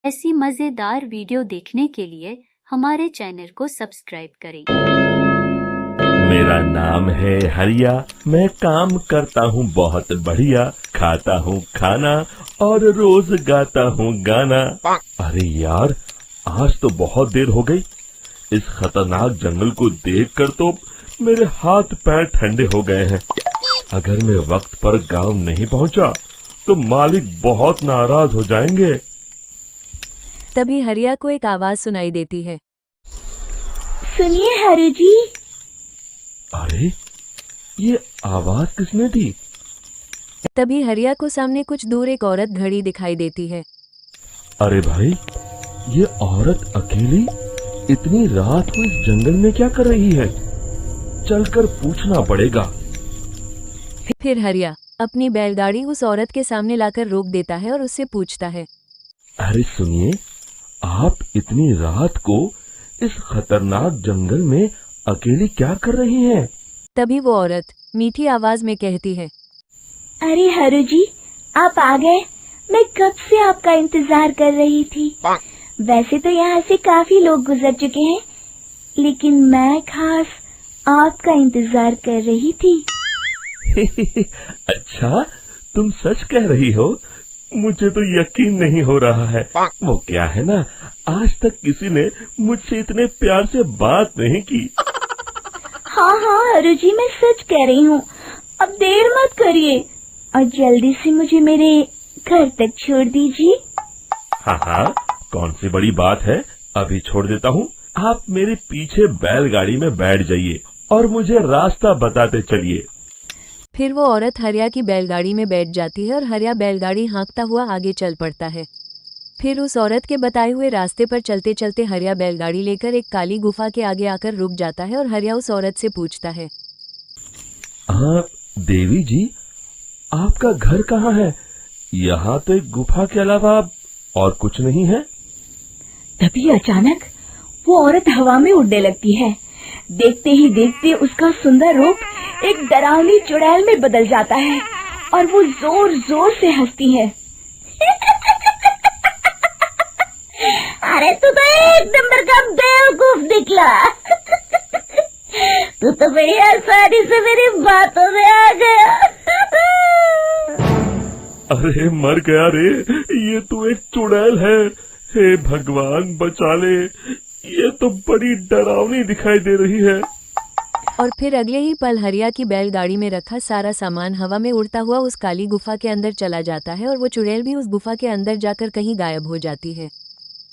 ऐसी मजेदार वीडियो देखने के लिए हमारे चैनल को सब्सक्राइब करें। मेरा नाम है हरिया, मैं काम करता हूँ बहुत बढ़िया, खाता हूँ खाना और रोज गाता हूँ गाना। अरे यार, आज तो बहुत देर हो गई। इस खतरनाक जंगल को देखकर तो मेरे हाथ पैर ठंडे हो गए हैं। अगर मैं वक्त पर गांव नहीं पहुंचा तो मालिक बहुत नाराज हो जाएंगे। तभी हरिया को एक आवाज सुनाई देती है। सुनिए हरु जी। अरे, ये आवाज किसने दी? तभी हरिया को सामने कुछ दूर एक औरत खड़ी दिखाई देती है। अरे भाई, ये औरत अकेली इतनी रात को इस जंगल में क्या कर रही है? चलकर पूछना पड़ेगा। फिर हरिया अपनी बैलगाड़ी उस औरत के सामने लाकर रोक देता है और उससे पूछता है। अरे सुनिए, आप इतनी रात को इस खतरनाक जंगल में अकेली क्या कर रही हैं? तभी वो औरत मीठी आवाज में कहती है। अरे हरु जी, आप आ गए। मैं कब से आपका इंतजार कर रही थी। वैसे तो यहाँ से काफी लोग गुजर चुके हैं, लेकिन मैं खास आपका इंतजार कर रही थी। अच्छा, तुम सच कह रही हो? मुझे तो यकीन नहीं हो रहा है। वो क्या है ना, आज तक किसी ने मुझसे इतने प्यार से बात नहीं की। हाँ हाँ हरु जी, मैं सच कह रही हूँ। अब देर मत करिए और जल्दी से मुझे मेरे घर तक छोड़ दीजिए। हाँ हाँ, कौन सी बड़ी बात है, अभी छोड़ देता हूँ। आप मेरे पीछे बैलगाड़ी में बैठ जाइए और मुझे रास्ता बताते चलिए। फिर वो औरत हरिया की बैलगाड़ी में बैठ जाती है और हरिया बैलगाड़ी हाँकता हुआ आगे चल पड़ता है। फिर उस औरत के बताए हुए रास्ते पर चलते चलते हरिया बैलगाड़ी लेकर एक काली गुफा के आगे आकर रुक जाता है और हरिया उस औरत से पूछता है। हाँ देवी जी, आपका घर कहाँ है? यहाँ तो एक गुफा के अलावा और कुछ नहीं है। तभी अचानक वो औरत हवा में उड़ने लगती है। देखते ही देखते उसका सुंदर रूप एक डरावनी चुड़ैल में बदल जाता है और वो जोर जोर से हंसती है। अरे तू तो एक नंबर का बेवकूफ निकला। तू तो बड़ी आसानी से मेरी बातों में आ गया। अरे मर गया रे, ये तो एक चुड़ैल है। हे भगवान बचा ले, ये तो बड़ी डरावनी दिखाई दे रही है। और फिर अगले ही पल हरिया की बैलगाड़ी में रखा सारा सामान हवा में उड़ता हुआ उस काली गुफा के अंदर चला जाता है और वो चुड़ैल भी उस गुफा के अंदर जाकर कहीं गायब हो जाती है।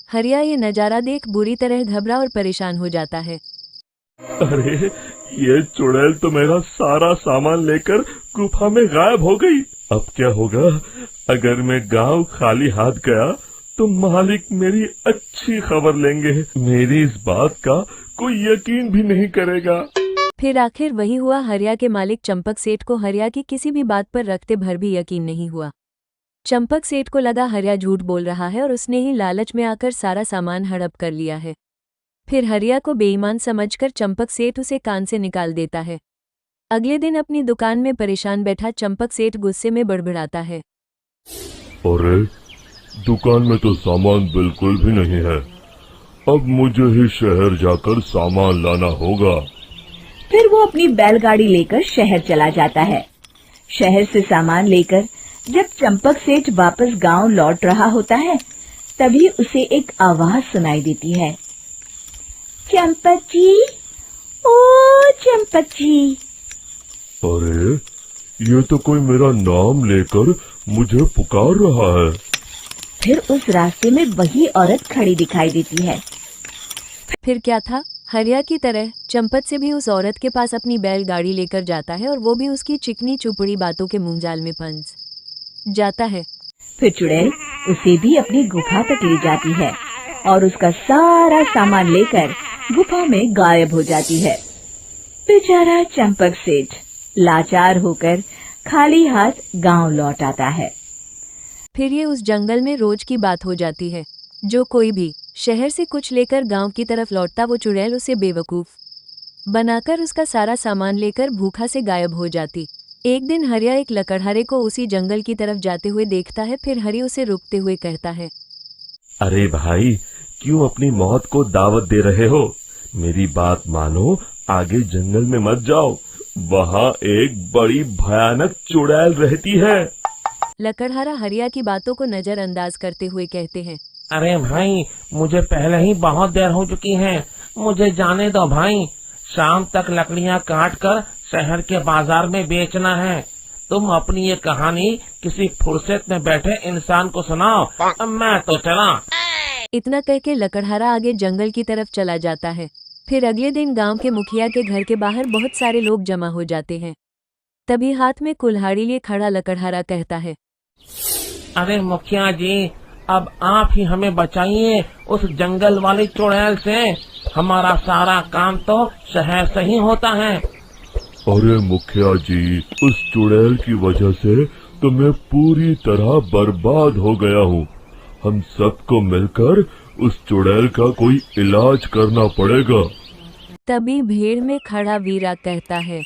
हरिया ये नजारा देख बुरी तरह घबरा और परेशान हो जाता है। अरे, ये चुड़ैल तो मेरा सारा सामान लेकर गुफा में गायब हो गई। अब क्या होगा? अगर मैं गांव खाली हाथ गया तो मालिक मेरी अच्छी खबर लेंगे। मेरी इस बात का कोई यकीन भी नहीं करेगा। फिर आखिर वही हुआ। हरिया के मालिक चंपक सेठ को हरिया की किसी भी बात पर रखते भर भी यकीन नहीं हुआ। चंपक सेठ को लगा हरिया झूठ बोल रहा है और उसने ही लालच में आकर सारा सामान हड़प कर लिया है। फिर हरिया को बेईमान समझकर चंपक सेठ उसे कान से निकाल देता है। अगले दिन अपनी दुकान में परेशान बैठा चंपक सेठ गुस्से में बड़बड़ाता है। अरे, दुकान में तो सामान बिल्कुल भी नहीं है। अब मुझे ही शहर जाकर सामान लाना होगा। फिर वो अपनी बैलगाड़ी लेकर शहर चला जाता है। शहर से सामान लेकर जब चंपक सेठ वापस गांव लौट रहा होता है, तभी उसे एक आवाज सुनाई देती है। चंपक जी, ओ चंपक जी। अरे, ये तो कोई मेरा नाम लेकर मुझे पुकार रहा है। फिर उस रास्ते में वही औरत खड़ी दिखाई देती है। फिर क्या था, हरिया की तरह चंपक से भी उस औरत के पास अपनी बैलगाड़ी लेकर जाता है और वो भी उसकी चिकनी चुपड़ी बातों के मुंहजाल में फंस जाता है। फिर चुड़ैल उसे भी अपनी गुफा तक ले जाती है और उसका सारा सामान लेकर गुफा में गायब हो जाती है। बेचारा चंपक सेठ लाचार होकर खाली हाथ गांव लौट आता है। फिर ये उस जंगल में रोज की बात हो जाती है। जो कोई भी शहर से कुछ लेकर गांव की तरफ लौटता, वो चुड़ैल उसे बेवकूफ बनाकर उसका सारा सामान लेकर भूखा से गायब हो जाती। एक दिन हरिया एक लकड़हारे को उसी जंगल की तरफ जाते हुए देखता है। फिर हरि उसे रुकते हुए कहता है। अरे भाई, क्यों अपनी मौत को दावत दे रहे हो? मेरी बात मानो, आगे जंगल में मत जाओ, वहाँ एक बड़ी भयानक चुड़ैल रहती है। लकड़हारा हरिया की बातों को नजरअंदाज करते हुए कहते हैं। अरे भाई, मुझे पहले ही बहुत देर हो चुकी है, मुझे जाने दो भाई। शाम तक लकड़ियाँ काट कर शहर के बाजार में बेचना है। तुम अपनी ये कहानी किसी फुर्सत में बैठे इंसान को सुनाओ, मैं तो चला। इतना कह के लकड़हारा आगे जंगल की तरफ चला जाता है। फिर अगले दिन गांव के मुखिया के घर के बाहर बहुत सारे लोग जमा हो जाते हैं। तभी हाथ में कुल्हाड़ी लिए खड़ा लकड़हारा कहता है। अरे मुखिया जी, अब आप ही हमें बचाइए उस जंगल वाली चुड़ैल से। हमारा सारा काम तो शहर से ही होता है। अरे मुखिया जी, उस चुड़ैल की वजह से तो मैं पूरी तरह बर्बाद हो गया हूँ। हम सबको मिलकर उस चुड़ैल का कोई इलाज करना पड़ेगा। तभी भीड़ में खड़ा वीरा कहता है।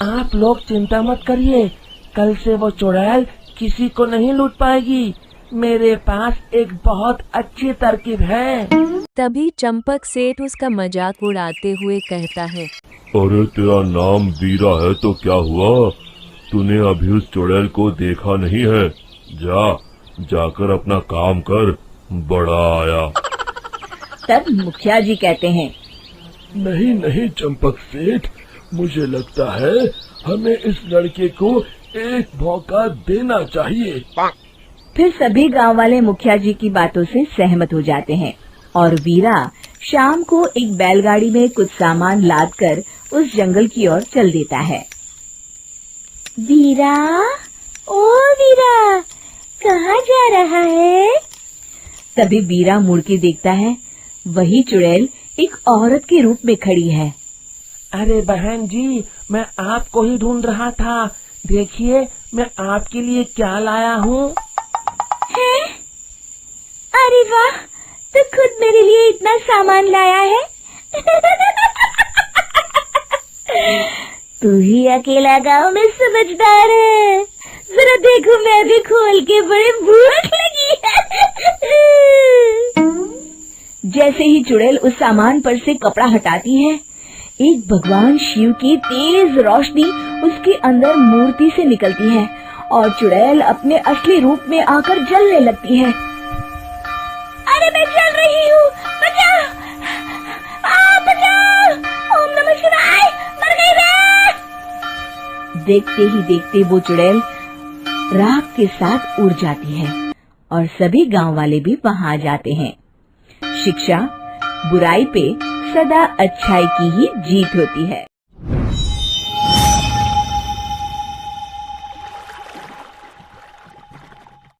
आप लोग चिंता मत करिए, कल से वो चुड़ैल किसी को नहीं लूट पाएगी। मेरे पास एक बहुत अच्छी तरकीब है। तभी चंपक सेठ उसका मजाक उड़ाते हुए कहता है। अरे तेरा नाम वीरा है तो क्या हुआ? तूने अभी उस चुड़ैल को देखा नहीं है? जाकर अपना काम कर, बड़ा आया। तब मुखिया जी कहते हैं। नहीं चंपक सेठ, मुझे लगता है हमें इस लड़के को एक मौका देना चाहिए। फिर सभी गांव वाले मुखिया जी की बातों से सहमत हो जाते हैं और वीरा शाम को एक बैलगाड़ी में कुछ सामान लादकर उस जंगल की ओर चल देता है। वीरा, ओ वीरा, कहाँ जा रहा है? तभी वीरा मुड़ के देखता है, वही चुड़ैल एक औरत के रूप में खड़ी है। अरे बहन जी, मैं आपको ही ढूंढ रहा था। देखिए, मैं आपके लिए क्या लाया हूँ। अरे वाह, तो खुद मेरे लिए इतना सामान लाया है। तू ही अकेला गांव में समझदार है। जरा देखो, मैं भी खोल के, बड़े भूख लगी है। जैसे ही चुड़ैल उस सामान पर से कपड़ा हटाती है, एक भगवान शिव की तेज रोशनी उसके अंदर मूर्ति से निकलती है और चुड़ैल अपने असली रूप में आकर जलने लगती है। अरे मैं जल रही हूँ, बचाओ! बचाओ! ओम नमः शिवाय, मर गई मैं! देखते ही देखते वो चुड़ैल राख के साथ उड़ जाती है और सभी गांव वाले भी वहां जाते हैं। शिक्षा बुराई पे सदा अच्छाई की ही जीत होती है।